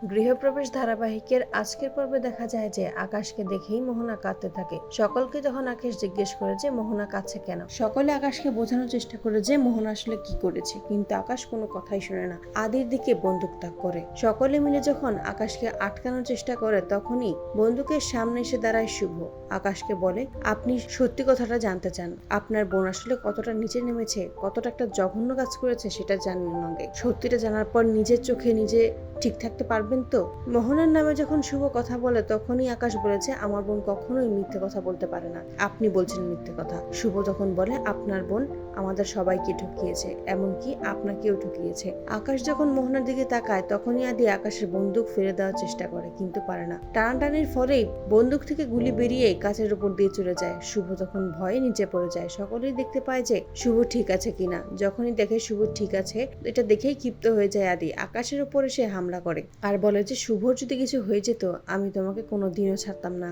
গৃহপ্রবেশ ধারাবাহিকের আজকের পর্বে দেখা যায় যে আকাশকে দেখেই মোহনা কাঁদতে থাকে। সকলকে তখন আকাশ জিজ্ঞেস করে যে মোহনা কাঁদছে কেন। সকলে আকাশকে বোঝানোর চেষ্টা করে যে মোহনা আসলে কি করেছে, কিন্তু আকাশ কোনো কথাই শুনে না, আদির দিকে বন্দুক তাক করে। সকলে মিলে যখন আকাশকে আটকানোর চেষ্টা করে তখনই বন্দুকের সামনে এসে দাঁড়ায় শুভ। আকাশকে বলে, আপনি সত্যি কথাটা জানতে চান, আপনার বোন আসলে কতটা নিচে নেমেছে, কতটা একটা জঘন্য কাজ করেছে সেটা জানেন আগে। সত্যিটা জানার পর নিজের চোখে নিজে ঠিক থাকতে পারবেন তো? মোহনার নামে যখন শুভ কথা বলে তখনই আকাশ বলেছে, আমার বোন কখনোই মিথ্যে কথা বলতে পারে না, আপনি বলছেন মিথ্যে কথা। শুভ তখন বলে, আপনার বোন আমাদের সবাইকে ঠকিয়েছে, এমনকি আপনাকেও ঠকিয়েছে। আকাশ যখন মোহনার দিকে তাকায় তখনই আদি আকাশের বন্দুক ফেলে দেওয়ার চেষ্টা করে, কিন্তু পারে না। টানাটানির ফলেই বন্দুক থেকে গুলি বেরিয়ে কাঁচের উপর দিয়ে চলে যায়। শুভ তখন ভয়ে নিচে পড়ে যায়। সকলেই দেখতে পায় যে শুভ ঠিক আছে কিনা। যখনই দেখে শুভ ঠিক আছে, এটা দেখেই ক্ষিপ্ত হয়ে যায় আদি। আকাশের উপরে সে হামলা করে আর বলে যে শুভর যদি কিছু হয়ে যেত আমি তোমাকে কোনোদিনও ছাড়তাম না।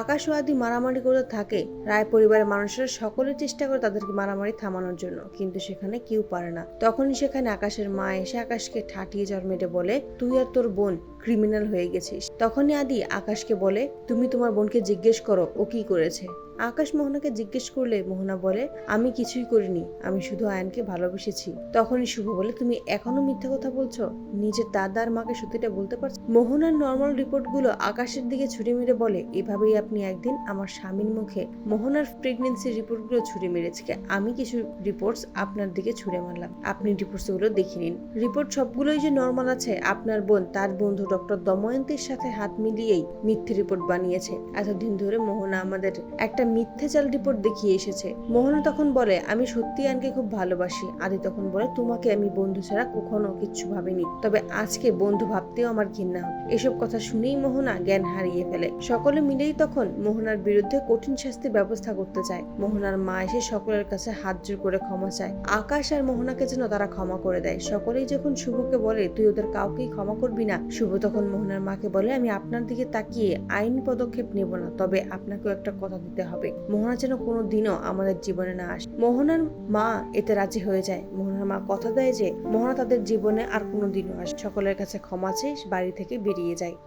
আকাশ ও আদি মারামারি করতে থাকে। রায় পরিবারের মানুষেরা সকলে চেষ্টা করে তাদেরকে মারামারি থামানোর জন্য, কিন্তু সেখানে কেউ পারে না। তখনই সেখানে আকাশের মা এসে আকাশকে ঠাটিয়ে জ্বর মেরে বলে, তুই আর তোর বোন ক্রিমিনাল হয়ে গেছিস। তখনই আদি আকাশকে বলে, তুমি তোমার বোনকে জিজ্ঞেস করো ও কি করেছে। আকাশ মোহনাকে জিজ্ঞেস করলে মোহনা বলে, আমি কিছুই করিনি, আমি শুধু আয়নকে ভালোবেসেছি। তখনই শুভ বলে, তুমি এখনো মিথ্যা কথা বলছো, নিজের দাদা আর মাকে সত্যিটা বলতে পারছো? মোহনার নর্মাল রিপোর্টগুলো আকাশের দিকে ছুরি মেরে বলে, এভাবেই আপনি একদিন আমার স্বামীর মুখে মোহনার প্রেগনেন্সি রিপোর্টগুলো ছুরি মেরেছে। আমি কিছু রিপোর্টস আপনার দিকে ছুড়ে মারলাম, আপনি রিপোর্টসগুলো দেখে নিন। রিপোর্ট সবগুলোই যে নর্মাল আছে। আপনার বোন তার বন্ধু ডক্টর দময়ন্তীর সাথে হাত মিলিয়েই মিথ্যে রিপোর্ট বানিয়েছে। এতদিন ধরে মোহনা আমাদের একটা মিথ্যে চাল রিপোর্ট দেখিয়ে এসেছে। মোহনা তখন বলে, আমি সত্যি আনকে খুব ভালোবাসি। আদি তখন বলে, তোমাকে আমি বন্ধু ছাড়া কখনো কিচ্ছু ভাবিনি, তবে আজকে বন্ধু ভাবতেও আমার ঘৃণা হয়। এসব কথা শুনেই মোহনা জ্ঞান হারিয়ে ফেলে। সকলে মিলেই তখন মোহনার বিরুদ্ধে কঠিন শাস্তির ব্যবস্থা করতে চায়। মোহনার মা এসে সকলের কাছে হাত জোর করে ক্ষমা চায়। আকাশ আর মোহনাকে যেন তারা ক্ষমা করে দেয়। সকলেই যখন শুভকে বলে, তুই ওদের কাউকেই ক্ষমা করবি না, শুভ তখন মোহনার মাকে বলে, আমি আপনার দিকে তাকিয়ে আইনি পদক্ষেপ নেব না, তবে আপনাকেও একটা কথা দিতে হবে, মোহনা যেন কোনো দিনও আমাদের জীবনে না আসে। মোহনার মা এতে রাজি হয়ে যায়। মোহনার মা কথা দেয় যে মোহনা তাদের জীবনে আর কোনো দিনও আসে। সকলের কাছে ক্ষমা চেয়ে বাড়ি থেকে বেরিয়ে যায়।